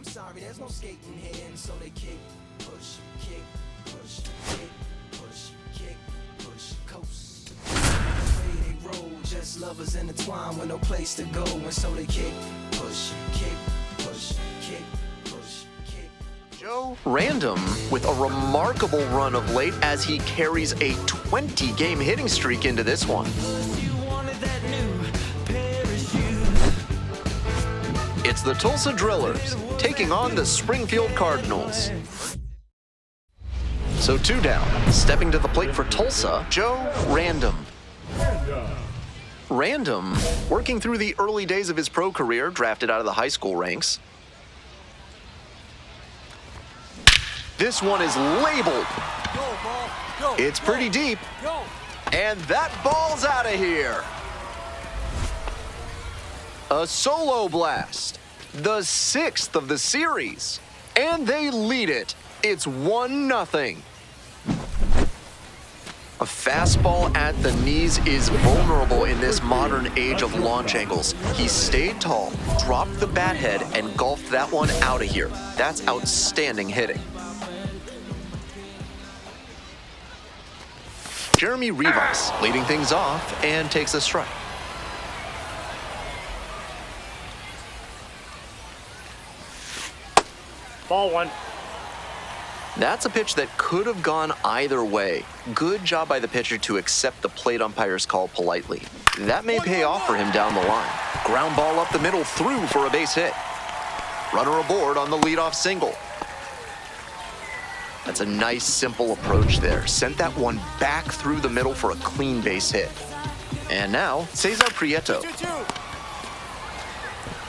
I'm sorry, there's no skating here, and so they kick, push, kick, push, kick, push, kick, push, coast. The way they roll, just lovers intertwined with no place to go, and so they kick, push, kick, push, kick, push, kick. Joe Random with a remarkable run of late as he carries a 20-game hitting streak into this one. It's the Tulsa Drillers taking on the Springfield Cardinals. So 2 down, stepping to the plate for Tulsa, Joe Random. Random, working through the early days of his pro career, drafted out of the high school ranks. This one is labeled. It's pretty deep. And that ball's out of here. A solo blast, the 6th of the series, and they lead it. It's 1-0. A fastball at the knees is vulnerable in this modern age of launch angles. He stayed tall, dropped the bat head, and golfed that one out of here. That's outstanding hitting. Jeremy Rivas leading things off and takes a strike. Ball 1. That's a pitch that could have gone either way. Good job by the pitcher to accept the plate umpire's call politely. That may pay off for him down the line. Ground ball up the middle, through for a base hit. Runner aboard on the leadoff single. That's a nice, simple approach there. Sent that one back through the middle for a clean base hit. And now, Cesar Prieto.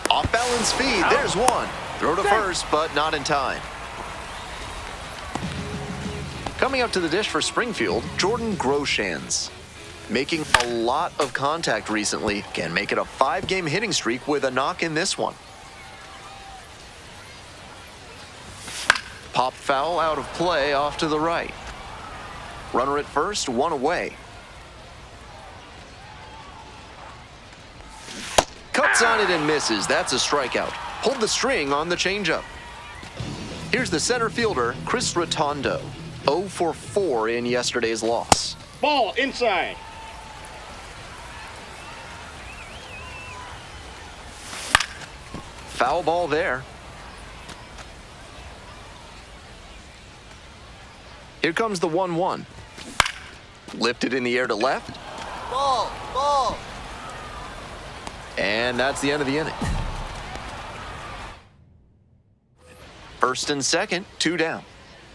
Off-balance feed, there's one. Throw to first, but not in time. Coming up to the dish for Springfield, Jordan Groshans. Making a lot of contact recently. Can make it a 5-game hitting streak with a knock in this one. Pop foul out of play off to the right. Runner at first, 1 away. Cuts on it and misses. That's a strikeout. Pulled the string on the changeup. Here's the center fielder, Chris Rotondo. 0 for 4 in yesterday's loss. Ball inside. Foul ball there. Here comes the 1-1. Lifted in the air to left. Ball. And that's the end of the inning. First and second, 2 down.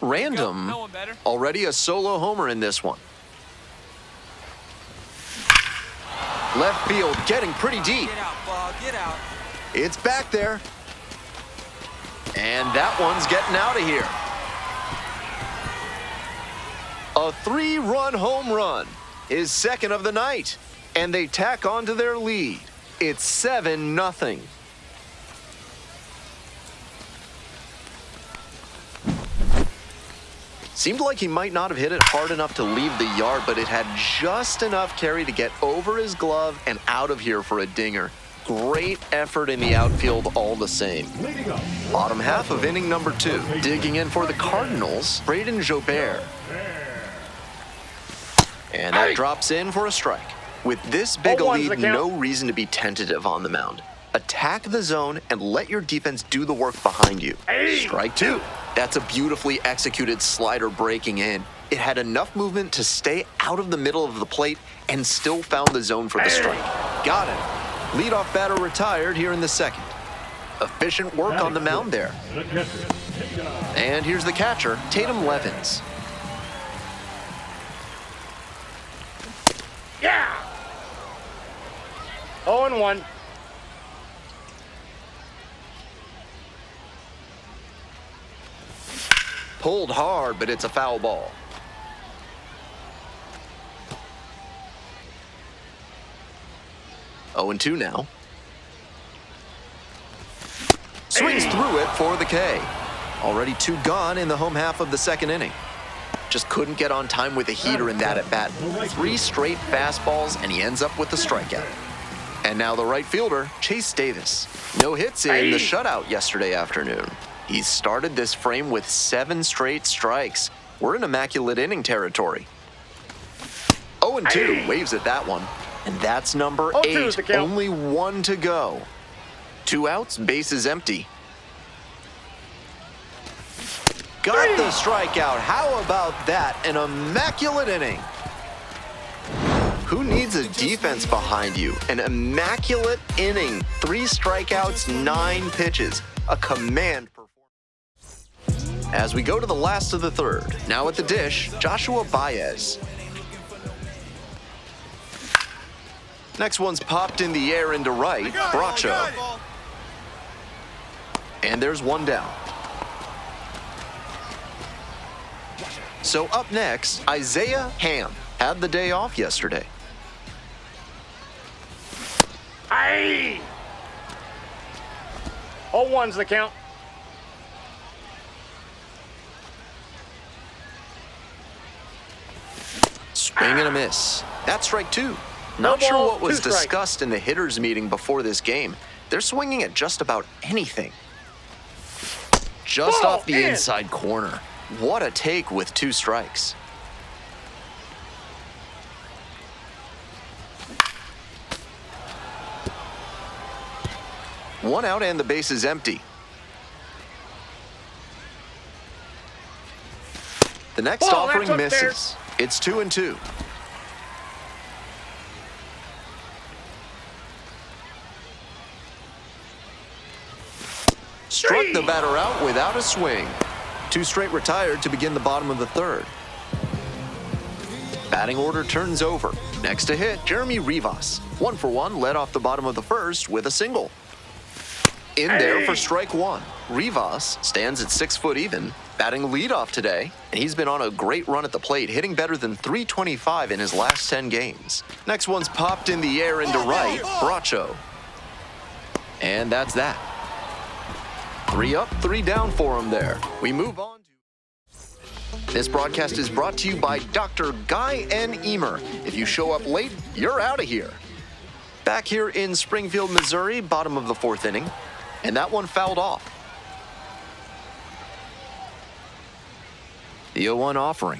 Random, already a solo homer in this one. Left field getting pretty deep. Get out, ball, get out. It's back there. And that one's getting out of here. A 3-run home run, his second of the night. And they tack on to their lead. It's 7-0. Seemed like he might not have hit it hard enough to leave the yard, but it had just enough carry to get over his glove and out of here for a dinger. Great effort in the outfield all the same. Bottom half of inning number 2. Digging in for the Cardinals, Braden Jobert. And that drops in for a strike. With this big a lead, no reason to be tentative on the mound. Attack the zone and let your defense do the work behind you. Strike 2. That's a beautifully executed slider breaking in. It had enough movement to stay out of the middle of the plate and still found the zone for the strike. Got it. Leadoff batter retired here in the second. Efficient work on the mound there. And here's the catcher, Tatum Levins. Yeah! 0-1. Pulled hard, but it's a foul ball. Oh, 0-2 now. Swings through it for the K. Already 2 gone in the home half of the second inning. Just couldn't get on time with a heater in that at bat. 3 straight fastballs, and he ends up with the strikeout. And now the right fielder, Chase Davis. No hits in the shutout yesterday afternoon. He's started this frame with 7 straight strikes. We're in immaculate inning territory. 0-2, waves at that one. And that's number 8, only 1 to go. 2 outs, bases empty. Got the strikeout. How about that? An immaculate inning. Who needs a defense behind you? An immaculate inning. 3 strikeouts, 9 pitches. A command performance. As we go to the last of the third, now at the dish, Joshua Baez. Next one's popped in the air into right, Bracho. And there's one down. So up next, Isaiah Ham had the day off yesterday. Aye! 0-1's the count. Swing and a miss. That's strike 2. Not sure what was discussed in the hitters meeting before this game. They're swinging at just about anything. Just off the inside corner. What a take with 2 strikes. One out and the base is empty. The next offering misses. It's 2-2. Struck the batter out without a swing. 2 straight retired to begin the bottom of the third. Batting order turns over. Next to hit, Jeremy Rivas. 1 for 1, led off the bottom of the first with a single. In there for strike 1. Rivas stands at 6 foot even, batting leadoff today, and he's been on a great run at the plate, hitting better than .325 in his last 10 games. Next one's popped in the air into right, Bracho. And that's that. 3 up, 3 down for him there. We move on to... This broadcast is brought to you by Dr. Guy N. Emer. If you show up late, you're out of here. Back here in Springfield, Missouri, bottom of the 4th inning. And that one fouled off. The 0-1 offering.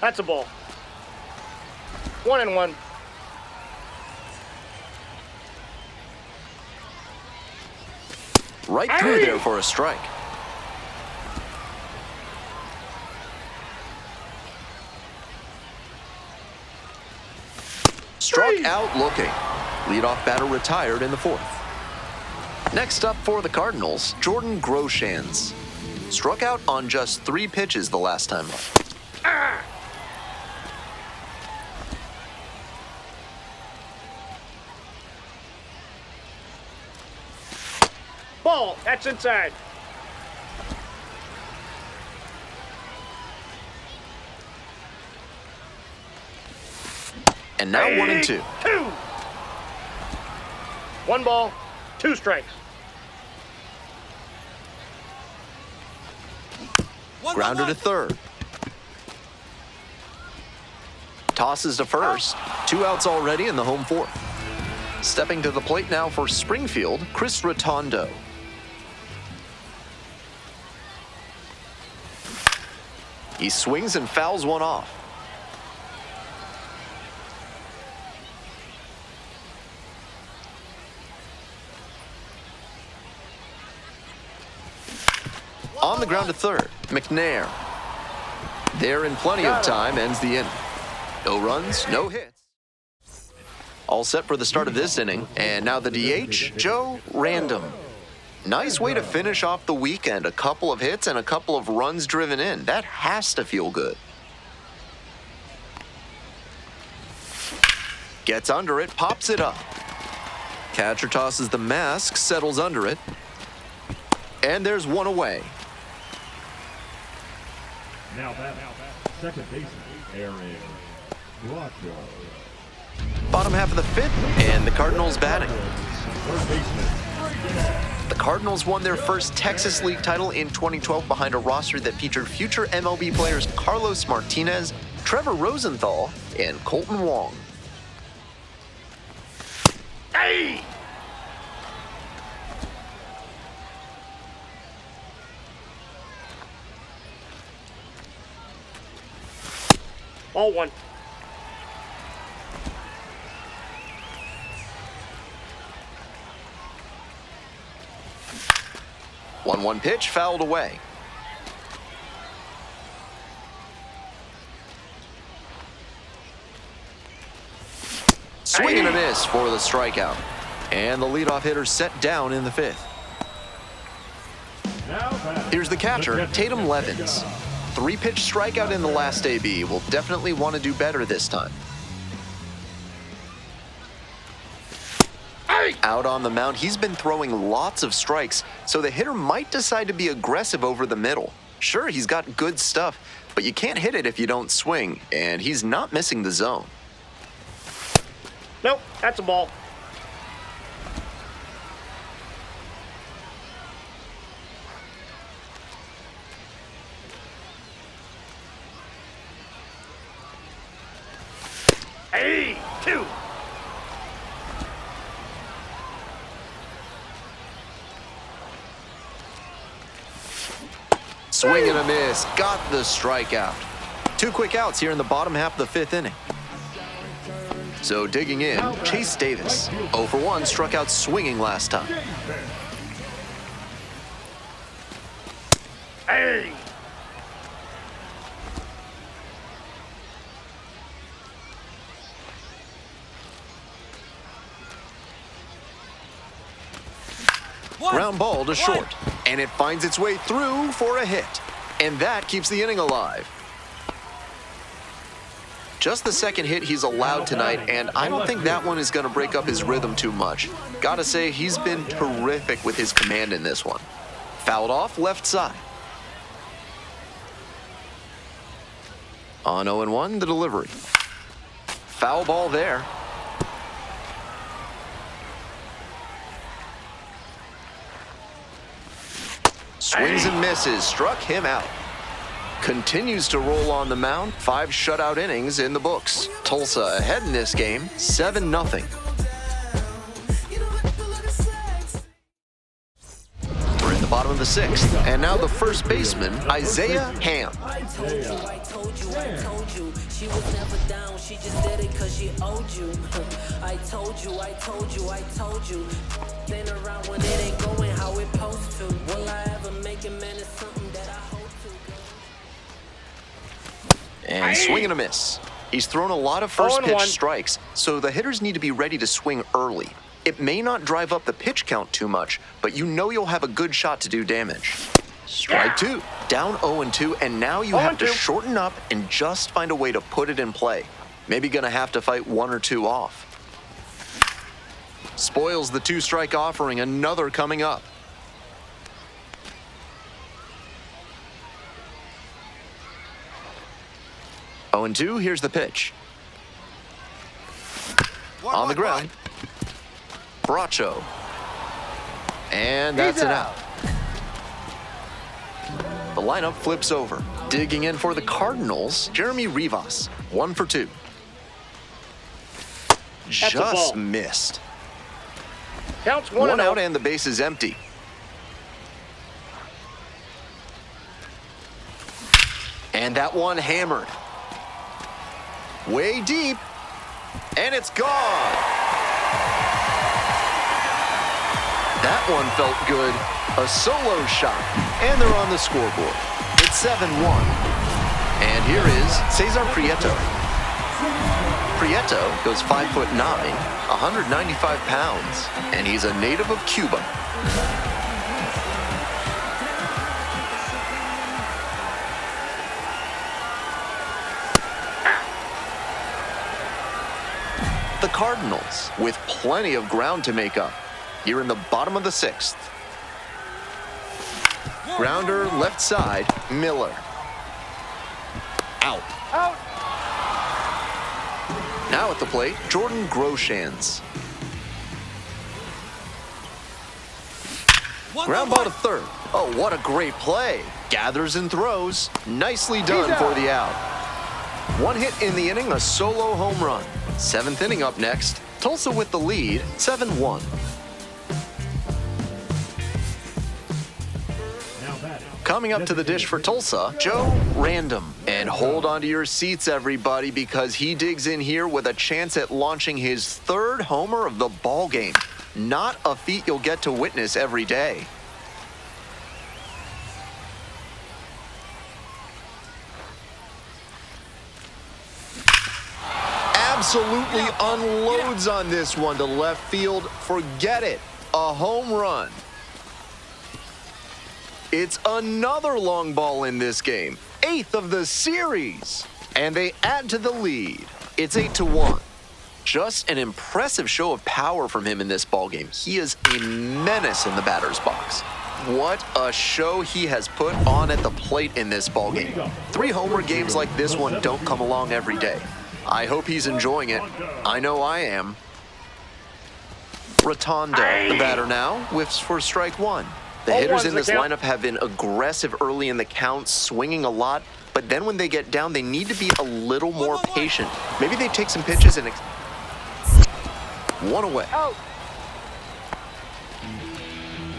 That's a ball. 1-1. Right through there for a strike. Struck out looking. Leadoff batter retired in the 4th. Next up for the Cardinals, Jordan Groshans. Struck out on just 3 pitches the last time up. Ball, that's inside. And now 1-2. 1 ball, 2 strikes. Grounder to third. Tosses to first. 2 outs already in the home 4th. Stepping to the plate now for Springfield, Chris Rotondo. He swings and fouls one off. On the ground to third, McNair. There in plenty of time, ends the inning. No runs, no hits. All set for the start of this inning, and now the DH, Joe Random. Nice way to finish off the weekend. A couple of hits and a couple of runs driven in. That has to feel good. Gets under it, pops it up. Catcher tosses the mask, settles under it. And there's one away. Now that second baseman, Aaron Bracho. Bottom half of the 5th, and the Cardinals batting. Third baseman. The Cardinals won their first Texas League title in 2012 behind a roster that featured future MLB players Carlos Martinez, Trevor Rosenthal, and Colton Wong. Ball 1. One pitch fouled away. Swing and a miss for the strikeout. And the leadoff hitter set down in the 5th. Here's the catcher, Tatum Levins. 3-pitch strikeout in the last AB. Will definitely want to do better this time. Out on the mound, he's been throwing lots of strikes, so the hitter might decide to be aggressive over the middle. Sure, he's got good stuff, but you can't hit it if you don't swing, and he's not missing the zone. Nope, that's a ball. Hey, 2. Swing and a miss, got the strikeout. 2 quick outs here in the bottom half of the 5th inning. So digging in, Chase Davis. 0 for 1, struck out swinging last time. Hey. Ground ball to short, and it finds its way through for a hit. And that keeps the inning alive. Just the second hit he's allowed tonight, and I don't think that one is going to break up his rhythm too much. Gotta say, he's been terrific with his command in this one. Fouled off left side. On 0-1, the delivery. Foul ball there. Swings and misses, struck him out. Continues to roll on the mound, 5 shutout innings in the books. Tulsa ahead in this game, 7-0. We're in the bottom of the 6th, and now the first baseman, Isaiah Ham. I told you, she was never down, she just did it cause she owed you. I told you. Then around when it ain't going how it supposed to. Will I ever make it, man, it's something that I hope to. And swing and a miss. He's thrown a lot of first pitch strikes, so the hitters need to be ready to swing early. It may not drive up the pitch count too much, but you know you'll have a good shot to do damage. Strike 2. Down 0-2, and now you have to shorten up and just find a way to put it in play. Maybe gonna have to fight 1 or 2 off. Spoils the 2-strike offering, another coming up. Oh, and 2, here's the pitch. On the ground. Bracho. And that's an out. The lineup flips over. Digging in for the Cardinals, Jeremy Rivas. 1 for 2. Just missed. Counts 1 out and the base is empty. And that one hammered. Way deep. And it's gone. That one felt good. A solo shot. And they're on the scoreboard. It's 7-1. And here is Cesar Prieto. Prieto goes 5'9", 195 pounds, and he's a native of Cuba. The Cardinals, with plenty of ground to make up, here in the bottom of the 6th. Grounder left side, Miller. Out. Now at the plate, Jordan Groshans. Ground ball to third. Oh, what a great play. Gathers and throws. Nicely done for the out. 1 hit in the inning, a solo home run. 7th inning up next. Tulsa with the lead, 7-1. Coming up to the dish for Tulsa, Joe Random. And hold on to your seats, everybody, because he digs in here with a chance at launching his third homer of the ball game. Not a feat you'll get to witness every day. Absolutely unloads on this one to left field. Forget it. A home run. It's another long ball in this game. 8th of the series. And they add to the lead. It's 8-1. Just an impressive show of power from him in this ballgame. He is a menace in the batter's box. What a show he has put on at the plate in this ballgame. 3 homer games like this one don't come along every day. I hope he's enjoying it. I know I am. Rotondo, the batter now, whiffs for strike 1. The hitters in this lineup have been aggressive early in the count, swinging a lot, but then when they get down, they need to be a little more patient. Maybe they take some pitches and... 1 away.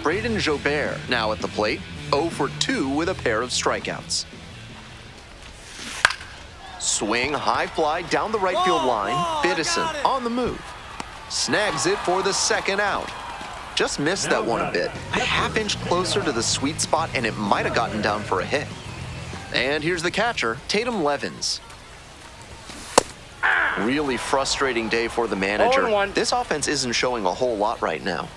Braden Jobert now at the plate, 0 for 2 with a pair of strikeouts. Swing, high fly down the right field line. Biddison on the move. Snags it for the second out. Just missed that one a bit. A half-inch closer to the sweet spot, and it might have gotten down for a hit. And here's the catcher, Tatum Levins. Really frustrating day for the manager. This offense isn't showing a whole lot right now.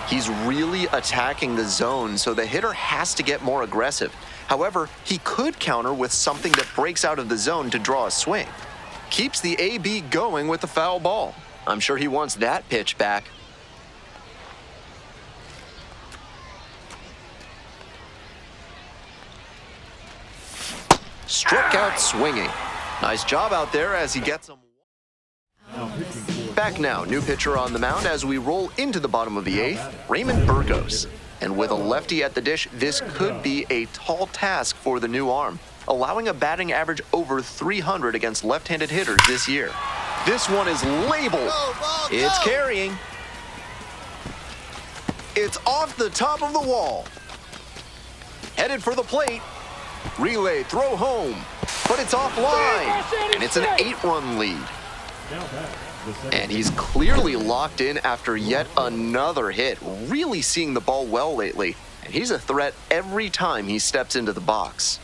He's really attacking the zone, so the hitter has to get more aggressive. However, he could counter with something that breaks out of the zone to draw a swing. Keeps the AB going with the foul ball. I'm sure he wants that pitch back. Struck out swinging. Nice job out there as he gets him. Back now, new pitcher on the mound as we roll into the bottom of the 8th, Raymond Burgos. And with a lefty at the dish, this could be a tall task for the new arm, allowing a batting average over 300 against left-handed hitters this year. This one is labeled. It's carrying. It's off the top of the wall. Headed for the plate. Relay, throw home. But it's offline. And it's an 8-run lead. And he's clearly locked in after yet another hit. Really seeing the ball well lately. And he's a threat every time he steps into the box.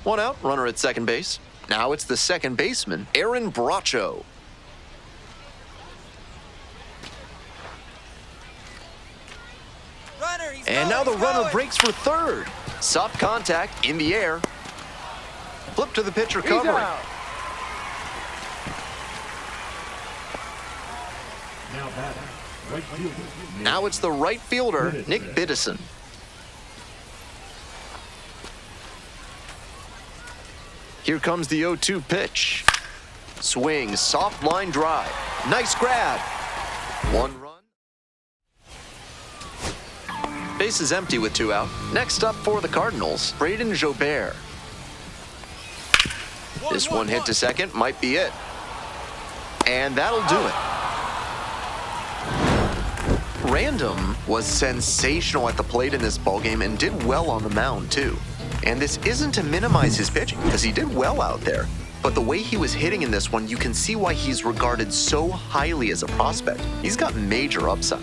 One out, runner at second base. Now it's the second baseman, Aaron Bracho. And now the runner breaks for third. Soft contact in the air. Flip to the pitcher covering. Now it's the right fielder, Nick Biddison. Here comes the 0-2 pitch. Swing, soft line drive. Nice grab. 1 run. Base is empty with 2 out. Next up for the Cardinals, Braden Jobert. This one hit to second might be it. And that'll do it. Random was sensational at the plate in this ballgame and did well on the mound too. And this isn't to minimize his pitching, because he did well out there. But the way he was hitting in this one, you can see why he's regarded so highly as a prospect. He's got major upside.